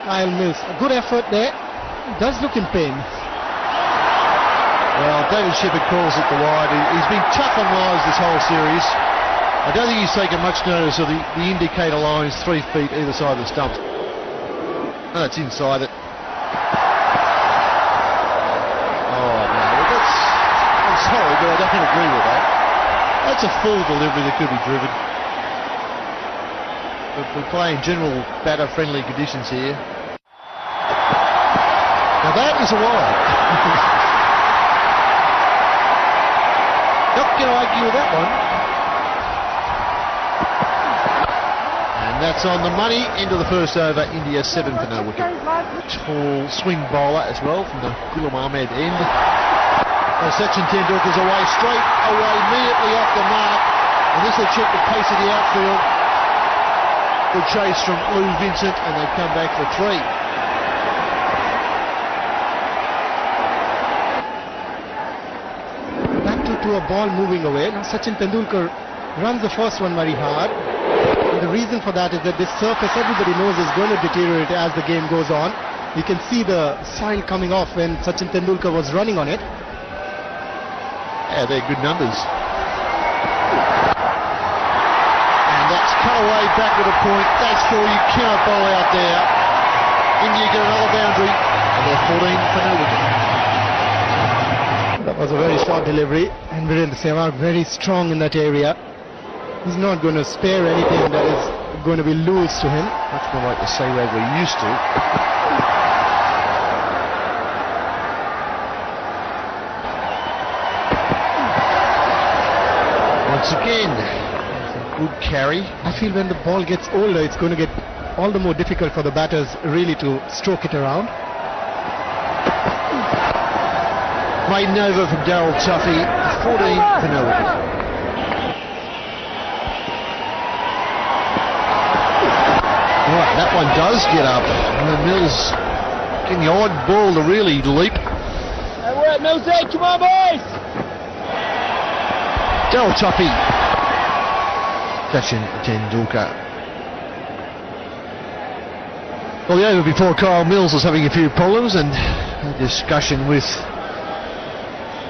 Kyle Mills, a good effort there, does look in pain. Well, David Shepherd calls it the wide. He's been tough on lives this whole series. I don't think he's taken much notice of the indicator lines 3 feet either side of the stumps. No, it's inside it. Oh, no, I'm sorry, but I don't agree with that. That's a full delivery that could be driven. But we're playing general batter-friendly conditions here. Now that is a wide. Not going to argue with that one. And that's on the money. Into the first over, India 7 for no wicket. Tall swing bowler as well from the Ghulam Ahmed end. Sachin Tendulkar's away, straight away, immediately off the mark. And this will check the pace of the outfield. Good chase from Lou Vincent, and they come back for 3. Back to a ball moving away. Now Sachin Tendulkar runs the first one very hard. And the reason for that is that this surface, everybody knows, is going to deteriorate as the game goes on. You can see the soil coming off when Sachin Tendulkar was running on it. Yeah, they're good numbers. And that's cut away back with a point. That's 4. You cannot bowl out there. India get another boundary, and they're 14 for no wicket. That was a very short delivery, and Virendra Sehwag very strong in that area. He's not going to spare anything that is going to be loose to him. Much more like the sehwag we're used to. Once again, good carry. I feel when the ball gets older, it's going to get all the more difficult for the batters really to stroke it around. Maiden over from Daryl Tuffy, 14 for no wicket. Right, that one does get up. And Mills getting the odd ball to really leap. Hey, we're at Mills Edge, come on boys! Daryl Tuffy, Sachin Tendulkar. Well, the over before, Kyle Mills was having a few problems, and a discussion with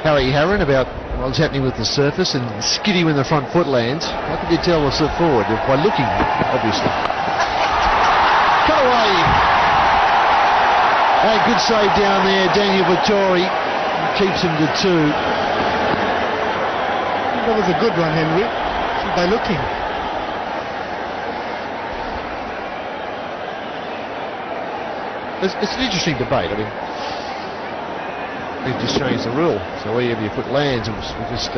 Harry Harron about what's happening with the surface, and skiddy when the front foot lands. How could you tell the slip forward? By looking, obviously. Cut away. A good save down there. Daniel Vittori keeps him to 2. That was a good one, Henry, by looking. It's an interesting debate. I mean, they've just changed the rule. So wherever your foot lands, we just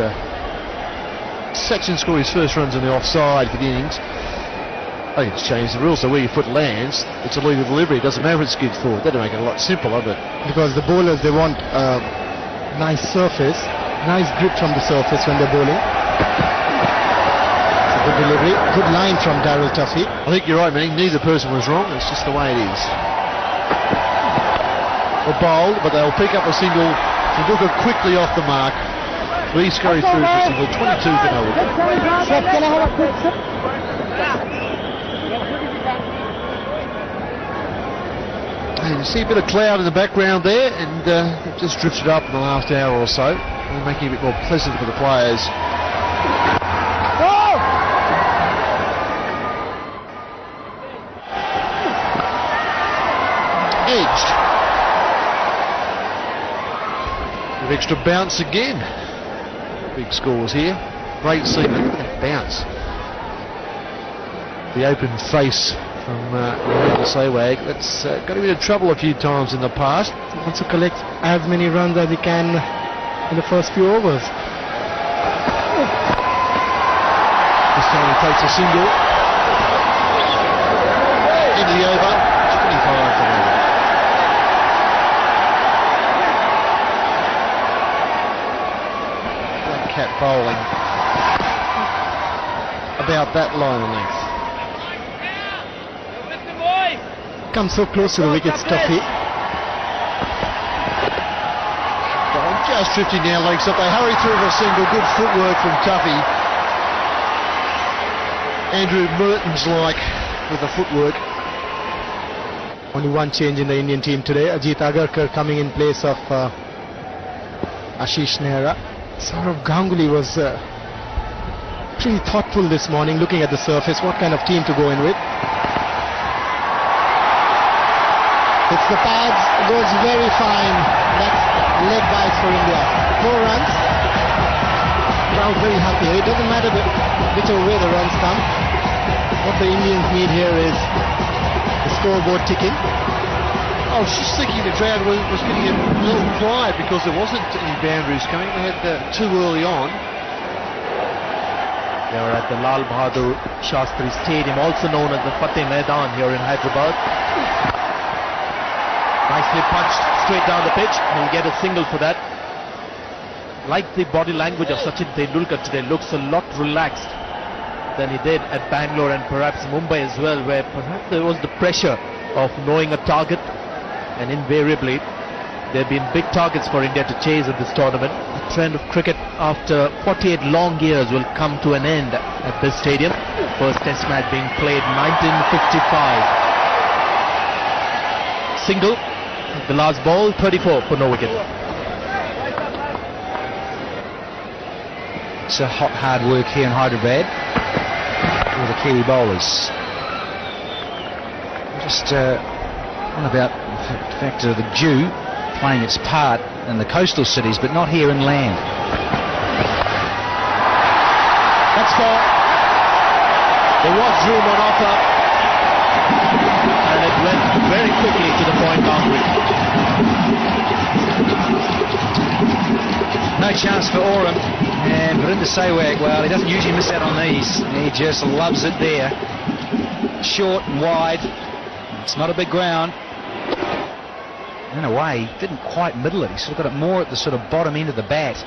Sachin scored his first runs on the offside for the innings. I think it's changed the rule. So where your foot lands, it's a legal delivery. It doesn't matter if it skids forward. That'd make it a lot simpler, but because the bowlers, they want nice surface. Nice grip from the surface when they're bowling. It's a good delivery, good line from Daryl Tuffy. I think you're right, man. Neither person was wrong. It's just the way it is. Well, bowled, but they'll pick up a single. Tendulkar quickly off the mark. We scurry through for a single. 22 for no wicket. And you see a bit of cloud in the background there, and it just drifted up in the last hour or so, making it a bit more pleasant for the players. Oh! Edged. With extra bounce again. Big scores here. Great seaman. Look at that bounce. The open face from Virendra Sehwag. That's got him into trouble a few times in the past. He wants to collect as many runs as he can in the first few overs. This time he takes a single. Into the over. 25 for no wicket. Black cat bowling. About that line of length. Come so close to the wickets, Tuffy. Just drifting down legs up. They hurry through for a single. Good footwork from Tuffy. Andrew Mertens like with the footwork. Only one change in the Indian team today. Ajit Agarkar coming in place of Ashish Nehra. Saurav Ganguly was pretty thoughtful this morning, looking at the surface, what kind of team to go in with. It's the pads, goes very fine. That's leg bites for India. 4 runs. Crowd very happy. It doesn't matter whichever way the runs come. What the Indians need here is the scoreboard ticking. I was just thinking the crowd was getting a little quiet because there wasn't any boundaries coming. They had too early on. They were at the Lal Bahadur Shastri Stadium, also known as the Fateh Maidan here in Hyderabad. Nicely punched straight down the pitch. He'll get a single for that. Like the body language of Sachin Tendulkar today, looks a lot relaxed than he did at Bangalore and perhaps Mumbai as well, where perhaps there was the pressure of knowing a target, and invariably there have been big targets for India to chase in this tournament. The trend of cricket after 48 long years will come to an end at this stadium. First test match being played 1955. Single, the last ball, 34 for no wicket. It's a hard work here in Hyderabad with the Kiwi bowlers. Just on about the fact of the dew playing its part in the coastal cities, but not here inland. That's 4. There was room on offer, and it went very quickly to the point boundary. No chance for Oram, and Virinder Sehwag, well, he doesn't usually miss out on these. He just loves it there. Short and wide. It's not a big ground. In a way, he didn't quite middle it. He sort of got it more at the sort of bottom end of the bat.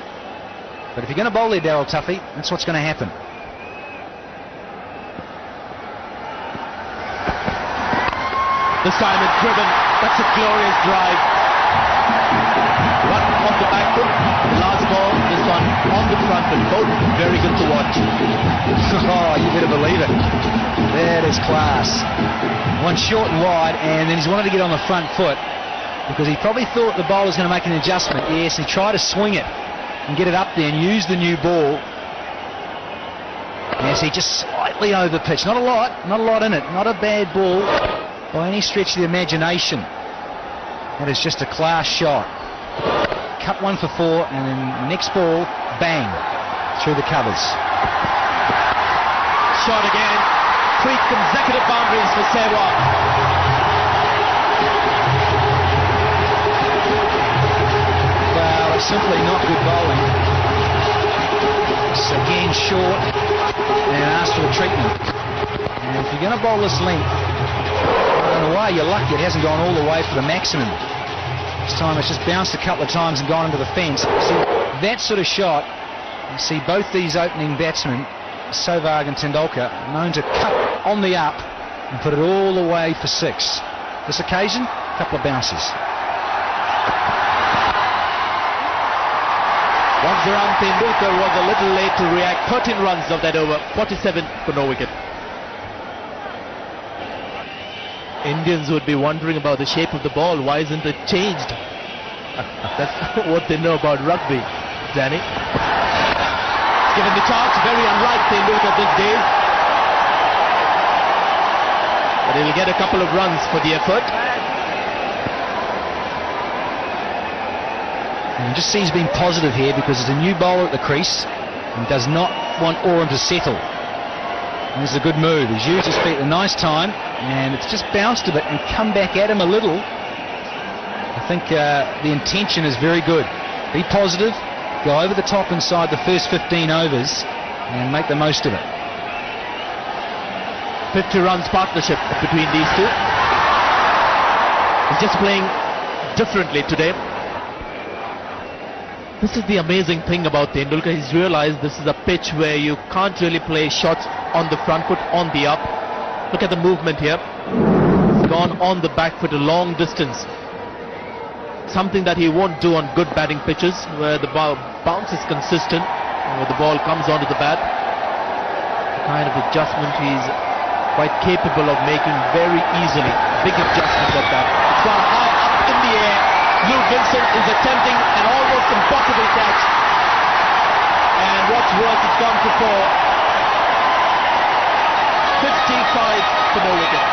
But if you're going to bowl there, Darryl Tuffy, that's what's going to happen. This time it's driven. That's a glorious drive. Run off the back foot. Last ball, this one on the front foot. Both very good to watch. Oh, you better believe it. That is class. One short and wide, and then he's wanted to get on the front foot because he probably thought the bowler was going to make an adjustment. Yes, he tried to swing it and get it up there and use the new ball. Yes, he just slightly over pitch. Not a lot in it. Not a bad ball by any stretch of the imagination. That is just a class shot. Cut one for 4, and then next ball, bang, through the covers. Shot again. 3 consecutive boundaries for sehwag. Well, it's simply not good bowling. It's again short and asked for the treatment. And if you're going to bowl this length, in a way you're lucky it hasn't gone all the way for the maximum. This time it's just bounced a couple of times and gone into the fence. See, that sort of shot, you see both these opening batsmen, Sehwag and Tendulkar, known to cut on the up and put it all the way for 6. This occasion, a couple of bounces. Once around, Tendulkar was a little late to react. 13 runs of that over, 47 for no wicket. Indians would be wondering about the shape of the ball. Why isn't it changed? That's what they know about rugby, Danny. Given the chance, very unlike Tendulkar these days. But he'll get a couple of runs for the effort. And you just see he's been positive here because there's a new bowler at the crease and does not want Oram to settle. And this is a good move. He's used his feet a nice time, and it's just bounced a bit and come back at him a little. I think the intention is very good. Be positive, go over the top inside the first 15 overs and make the most of it. 50 runs partnership between these two. He's just playing differently today. This is the amazing thing about Tendulkar. He's realized this is a pitch where you can't really play shots on the front foot, on the up. Look at the movement here. He's gone on the back foot a long distance. Something that he won't do on good batting pitches, where the bounce is consistent, and where the ball comes onto the bat. The kind of adjustment he's quite capable of making very easily big adjustments at that. It's gone high up in the air. Lou Vincent is attempting an almost impossible catch. And what's worse, it's gone for 4. 55 for no wicket.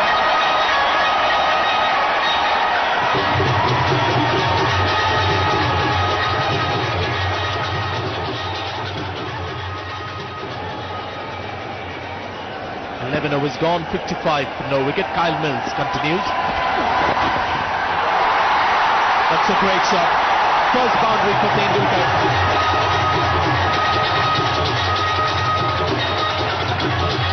Overs gone, 55 for no wicket. Kyle Mills continues. That's a great shot. First boundary for Tendulkar.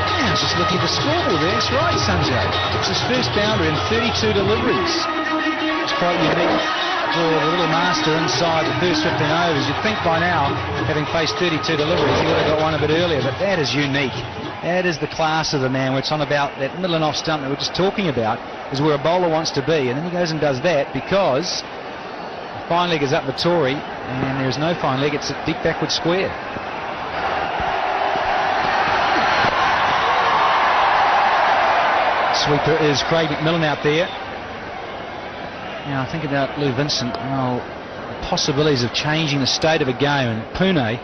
Yeah, I was just looking at the scoreboard there. That's right, Sanjay. It's his first boundary in 32 deliveries. It's quite unique for the little master inside the first 15 overs. You'd think by now, having faced 32 deliveries, he would have got one a bit earlier, but that is unique. That is the class of the man. We're talking about that middle and off stump that we're just talking about, is where a bowler wants to be, and then he goes and does that because the fine leg is up the Tory, and there's no fine leg, it's a deep backward square. Sweeper is Craig McMillan out there. Now, think about Lou Vincent. Well, the possibilities of changing the state of a game, and Pune,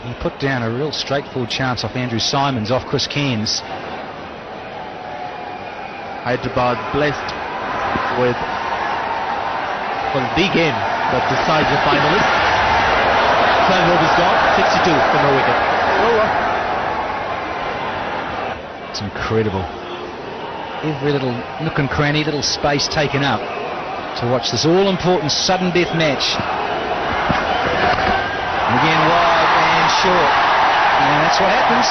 he put down a real straightforward chance off Andrew Simons, off Chris Cairns. Hyderabad blessed with the game that decides the finalist. 12 overs gone, 62 for no wicket. It's incredible. Every little nook and cranny, little space taken up to watch this all-important sudden death match. And again, wide and short. And that's what happens.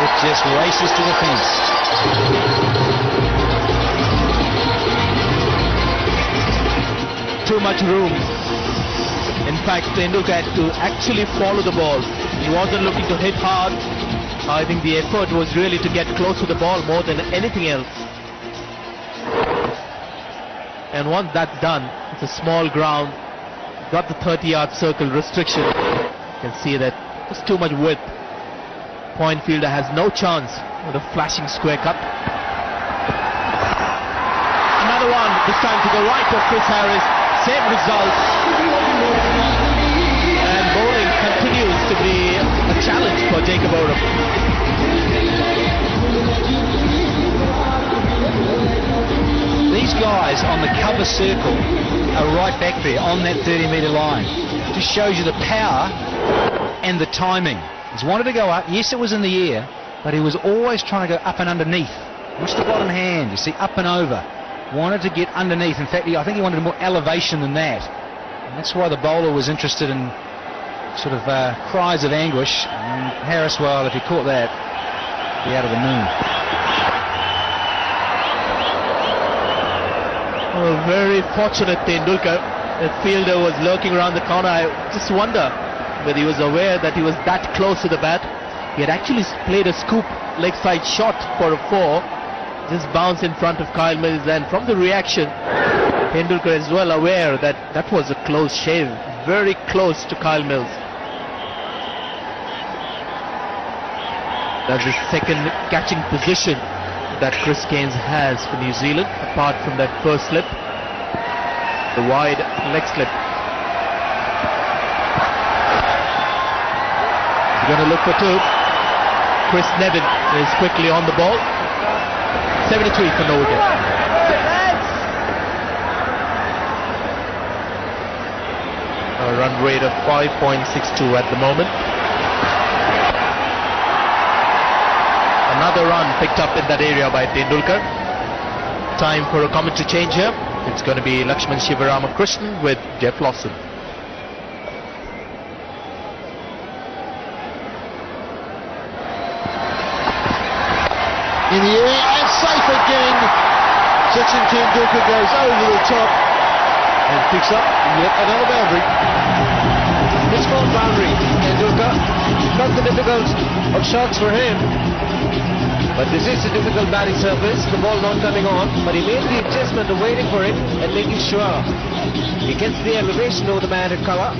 It just races to the fence. Too much room. In fact, Tendulkar had to actually follow the ball. He wasn't looking to hit hard. I think the effort was really to get close to the ball more than anything else. And once that's done, it's a small ground. Got the 30-yard circle restriction. You can see that there's too much width. Point fielder has no chance with a flashing square cut. Another one, this time to the right of Chris Harris. Same result. And bowling continues to be a challenge for Jacob Oram. These guys on the cover circle are right back there on that 30-metre line. Just shows you the power and the timing. He's wanted to go up. Yes, it was in the air, but he was always trying to go up and underneath. Watch the bottom hand. You see, up and over. Wanted to get underneath. In fact, I think he wanted more elevation than that. And that's why the bowler was interested in sort of cries of anguish. And Harris, well, if he caught that, he'd be out of the moon. Oh, very fortunate Tendulkar. The fielder was lurking around the corner. I just wonder whether he was aware that he was that close to the bat. He had actually played a scoop leg side shot for a 4. Just bounced in front of Kyle Mills, and from the reaction, Tendulkar is well aware that that was a close shave. Very close to Kyle Mills. That's the second catching position that Chris Cairns has for New Zealand, apart from that first slip, the wide leg slip. He's going to look for 2. Chris Nevin is quickly on the ball. 73 for no wicket. A run rate of 5.62 at the moment. Another run picked up in that area by Tendulkar. Time for a commentary change here. It's going to be Lakshman Sivaramakrishnan with Jeff Lawson. In the air and safe again. Sachin Tendulkar goes over the top and picks up yet another boundary. This fourth boundary, Tendulkar. Not the difficult of shots for him. But this is a difficult batting surface, the ball not coming on, but he made the adjustment of waiting for it and making sure he gets the elevation over the man at cover,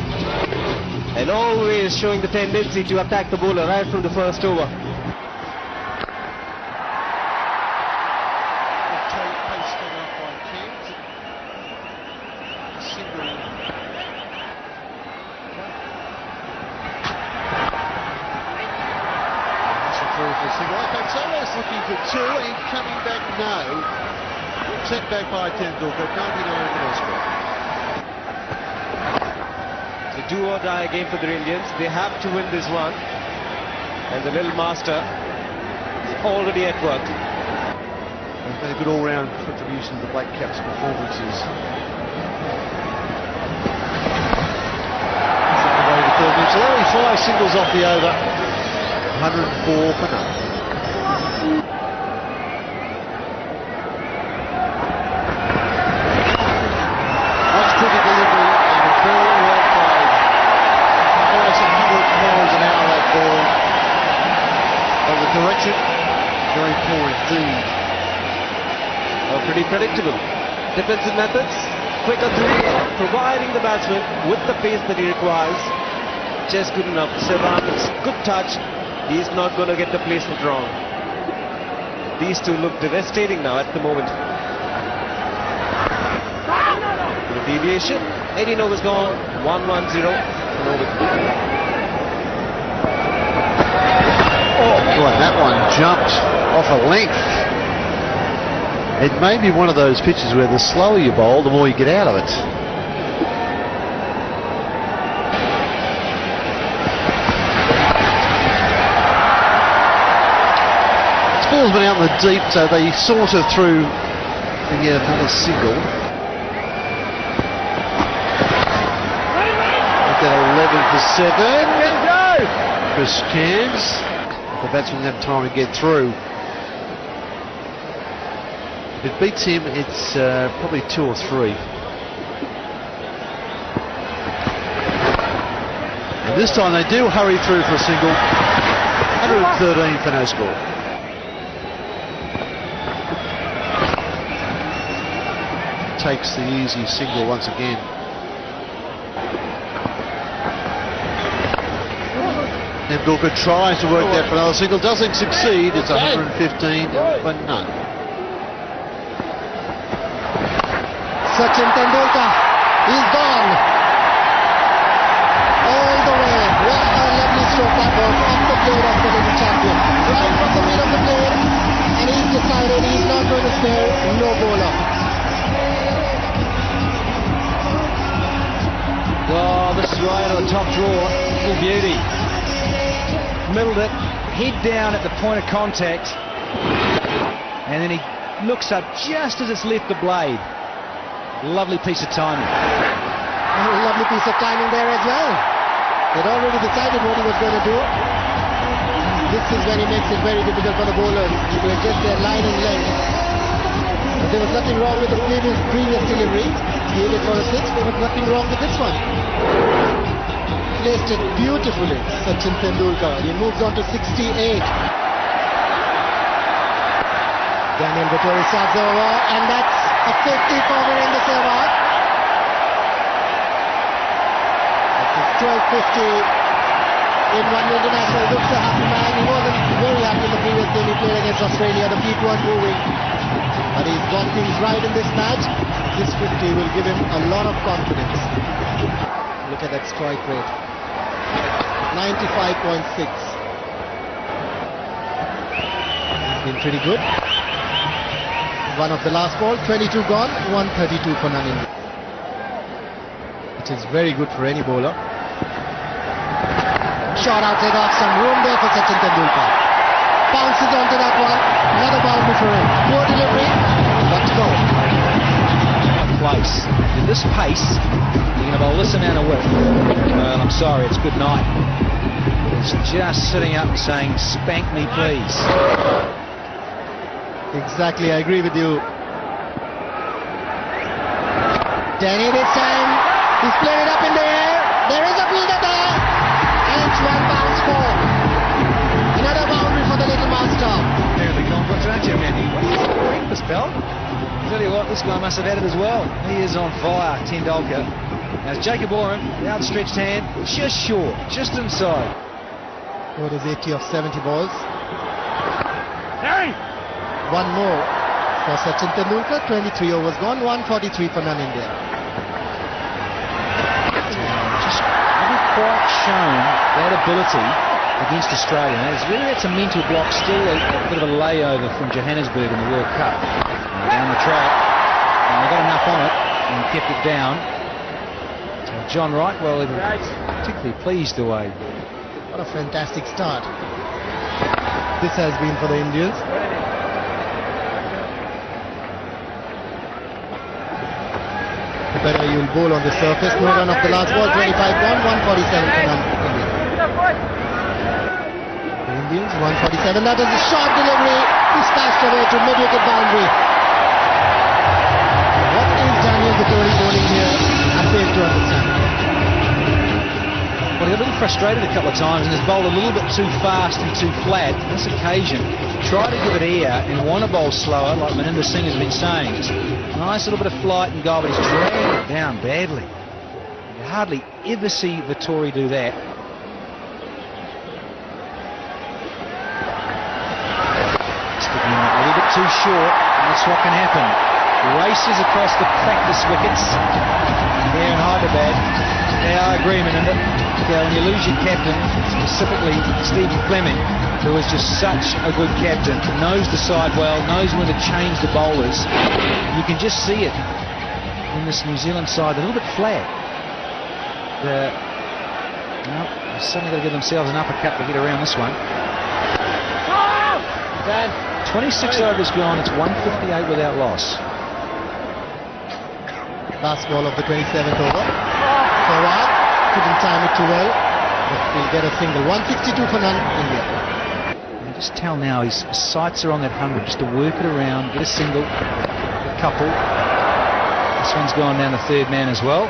and always showing the tendency to attack the bowler right from the first over. single. In fact, Solar's looking for two and coming back no. Set back by Tendulkar, 99 for score. It's a do or die game for the Indians. They have to win this one. And the little master is already at work. He's made a good all-round contribution to the Black Caps' performances. So only 5 singles off the over. 104 for none. That's pretty delivery and very well played. Almost 100 miles an hour that ball. But the direction, very poor indeed. Pretty predictable. Defensive methods, quicker three, providing the batsman with the pace that he requires. Just good enough. Ceramics, good touch. He's not going to get the placement wrong. These two look devastating now at the moment. The deviation. 18 overs gone. 1-1-0. Oh, God, that one jumped off a length. It may be one of those pitches where the slower you bowl, the more you get out of it. This ball's been out in the deep, so they sort of threw to get another single. Look at 11 for 7. Chris Cairns. The batsman have time to get through. If it beats him, it's probably 2 or 3. And this time they do hurry through for a single. 113 for no score. Takes the easy single once again. Tendulkar tries to work that for another single, doesn't succeed. It's 115 for none. Sachin Tendulkar, he's gone all the way. What a lovely stroke that was off the blade of the little champion, right from the middle of the blade, and he's decided he's not going to spare no bowler. Oh, this is right on the top draw. Little beauty. Middled it, head down at the point of contact, and then he looks up just as it's left the blade. Lovely piece of timing. A lovely piece of timing there as well. They'd already decided what he was going to do. This is when he makes it very difficult for the bowlers to adjust their line and length. But there was nothing wrong with the previous delivery. He hit it for a 6, there was nothing wrong with this one. Placed it beautifully, Sachin Tendulkar. He moves on to 68. Daniel Vettori starts over, and that's a 50 for Virendra Sehwag. That's 1250 in one international. Looks a happy man. He wasn't very happy in the previous game he played against Australia. The feet weren't moving. But he's got things right in this match. This 50 will give him a lot of confidence. Look at that strike rate. 95.6. He's been pretty good. One of the last ball, 22 gone, 132 for none in. Which is very good for any bowler. Shot outside off, some room there for Sachin Tendulkar. Bounces onto that one, another boundary for him. Poor delivery, but go. Place. At this pace, you're going to bowl this amount of width. Well, I'm sorry, it's good night. It's just sitting up and saying, spank me please. Exactly, I agree with you. Danny this time, he's played it up in the air. There is a fielder there. And it's 1 bounce ball. Another boundary for the little master. Nearly gone for Trajan, man. What do you think of breakfast, pal? Tell you what, this guy must have had it as well. He is on fire, Tendulkar. Now Jacob Oram, the outstretched hand, just short, just inside. What is 80 of 70 balls? Hey! One more for Sachin Tendulkar. 23 overs gone, 143 for none India. Just haven't quite shown that ability against Australia. Now, that's a mental block, still a bit of a layover from Johannesburg in the World Cup. Down the track, and they got enough on it and kept it down. So John Wright, well, they were particularly pleased the way. What a fantastic start this has been for the Indians. Better you'll bowl on the surface. No run of the last ball. 25 gone. 147 for none. The Indians 147. That is a short delivery. Dispatched away to mid-wicket boundary. What is Daniel Vettori bowling here? I fail to understand. Well, he got a little frustrated a couple of times and has bowled a little bit too fast and too flat. On this occasion, try to give it air and want to bowl slower, like Maninder Singh has been saying. Just nice little bit of flight and goal, but he's dragging it down badly. You hardly ever see Vettori do that. Sticking a little bit too short, and that's what can happen. Races across the practice wickets here in Hyderabad. Yeah, I agree, Maninder. Yeah, when you lose your captain, specifically Stephen Fleming, who is just such a good captain, knows the side well, knows when to change the bowlers. You can just see it in this New Zealand side, a little bit flat. They've suddenly got to give themselves an uppercut to get around this one. 26 overs gone, it's 158 without loss. Last ball of the 27th over. Sehwag couldn't time it too well, but we'll get a single. 162 for none, India. You just tell now his sights are on that 100, just to work it around, get a single, a couple. This one's gone down the third man as well.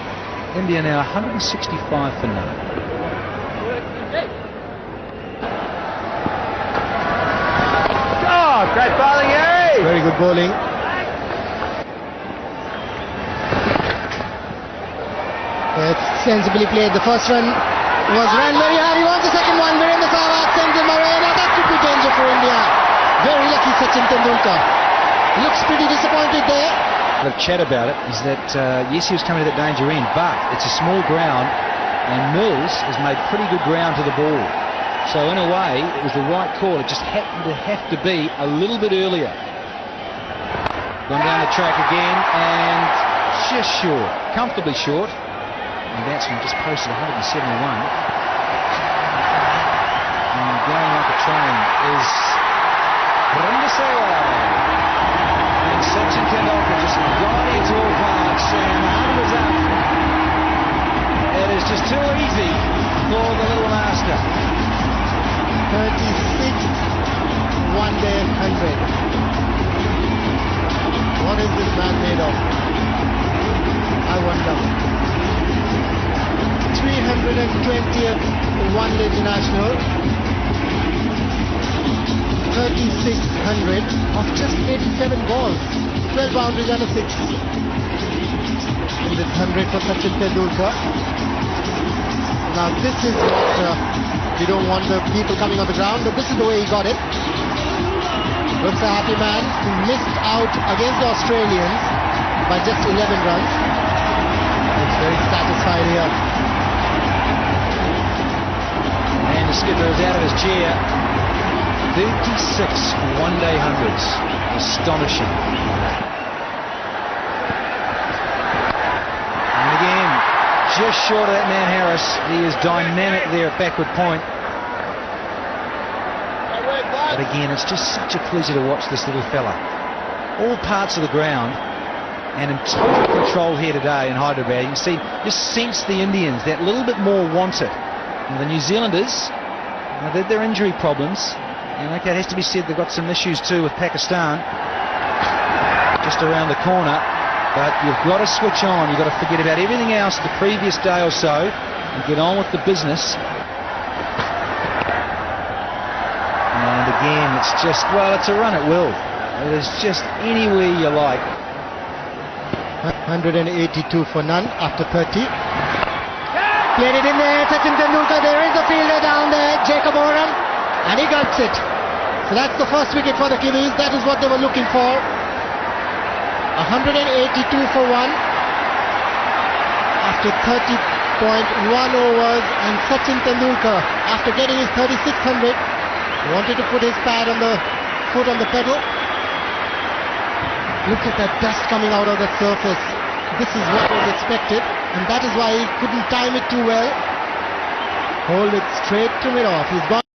India now 165 for none. Oh, great bowling, Harry! Very good bowling. It's sensibly played. The first one was ran very hard. He wants the second one. Virendra Sehwag sends him away. Now that could be danger for India. Very lucky Sachin Tendulkar. Looks pretty disappointed there. The chat about it is that yes, he was coming to that danger end, but it's a small ground and Mills has made pretty good ground to the ball. So in a way, it was the right call. It just happened to have to be a little bit earlier. Gone down the track again and just short, comfortably short. And batsman just posted 171. And going like a train is Virendra Sehwag. And Sachin Tendulkar just got into all parts and the 100's up. It is just too easy for the little master. 36th one-day 100. What is this man made of? I wonder. 320th one-day international, 3600 of just 87 balls, 12 boundaries and a 6. And this 100 for Sachin Tendulkar. Now this is what you don't want the people coming on the ground, but this is the way he got it. Looks a happy man who missed out against the Australians by just 11 runs. Looks very satisfied here. And the skipper is out of his chair. 36 one-day hundreds. Astonishing. And again, just short of that man Harris. He is dynamic there at backward point. But again, it's just such a pleasure to watch this little fella. All parts of the ground and in total control here today in Hyderabad. You can see, just sense the Indians that little bit more wanted. And the New Zealanders, they've their injury problems. And okay, it has to be said they've got some issues too with Pakistan just around the corner. But you've got to switch on. You've got to forget about everything else the previous day or so and get on with the business. And again, it's just, well, it's a run at will. It is just anywhere you like. 182 for none after 30. Played it in there, Sachin Tendulkar. There is a fielder down there, Jacob Oram, and he gulps it. So that's the first wicket for the Kiwis. That is what they were looking for. 182 for 1 after 30 point, 1 overs, and Sachin Tendulkar, after getting his 3600, wanted to put his foot on the pedal. Look at that dust coming out of that surface. This is what was expected, and that is why he couldn't time it too well. Hold it straight to mid-off. He's gone